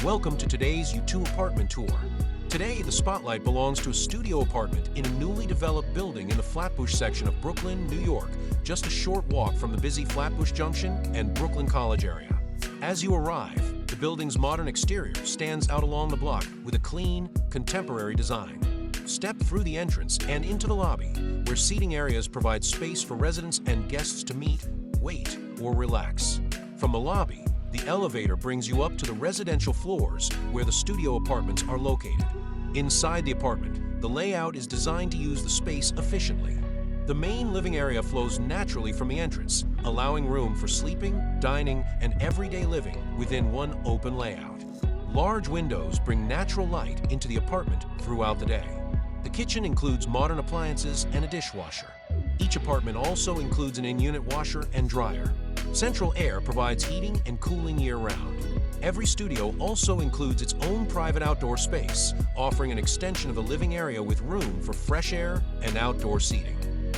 Welcome to today's U2 apartment tour. Today, the spotlight belongs to a studio apartment in a newly developed building in the Flatbush section of Brooklyn, New York, just a short walk from the busy Flatbush Junction and Brooklyn College area. As you arrive, the building's modern exterior stands out along the block with a clean, contemporary design. Step through the entrance and into the lobby, where seating areas provide space for residents and guests to meet, wait, or relax. From the lobby, the elevator brings you up to the residential floors where the studio apartments are located. Inside the apartment, the layout is designed to use the space efficiently. The main living area flows naturally from the entrance, allowing room for sleeping, dining, and everyday living within one open layout. Large windows bring natural light into the apartment throughout the day. The kitchen includes modern appliances and a dishwasher. Each apartment also includes an in-unit washer and dryer. Central air provides heating and cooling year-round. Every studio also includes its own private outdoor space, offering an extension of the living area with room for fresh air and outdoor seating.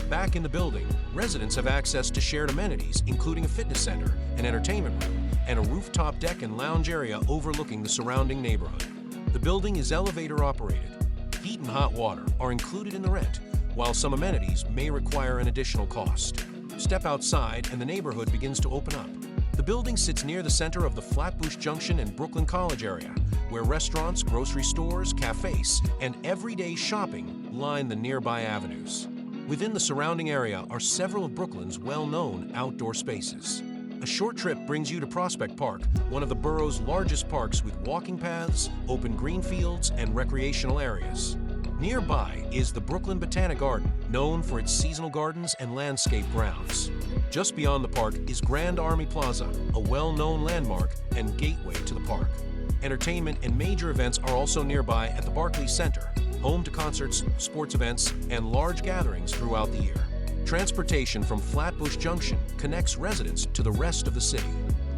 Back in the building, residents have access to shared amenities, including a fitness center, an entertainment room, and a rooftop deck and lounge area overlooking the surrounding neighborhood. The building is elevator operated. Heat and hot water are included in the rent, while some amenities may require an additional cost. Step outside and the neighborhood begins to open up. The building sits near the center of the Flatbush Junction and Brooklyn College area, where restaurants, grocery stores, cafes, and everyday shopping line the nearby avenues. Within the surrounding area are several of Brooklyn's well-known outdoor spaces. A short trip brings you to Prospect Park, one of the borough's largest parks with walking paths, open green fields, and recreational areas. Nearby is the Brooklyn Botanic Garden, known for its seasonal gardens and landscape grounds. Just beyond the park is Grand Army Plaza, a well-known landmark and gateway to the park. Entertainment and major events are also nearby at the Barclays Center, home to concerts, sports events, and large gatherings throughout the year. Transportation from Flatbush Junction connects residents to the rest of the city.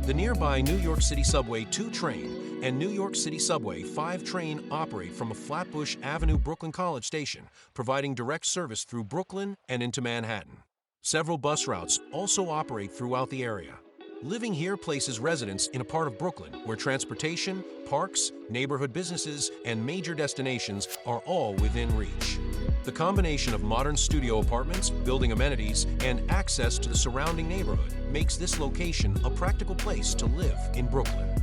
The nearby New York City Subway 2 train and New York City Subway 5 train operate from a Flatbush Avenue Brooklyn College station, providing direct service through Brooklyn and into Manhattan. Several bus routes also operate throughout the area. Living here places residents in a part of Brooklyn where transportation, parks, neighborhood businesses, and major destinations are all within reach. The combination of modern studio apartments, building amenities, and access to the surrounding neighborhood makes this location a practical place to live in Brooklyn.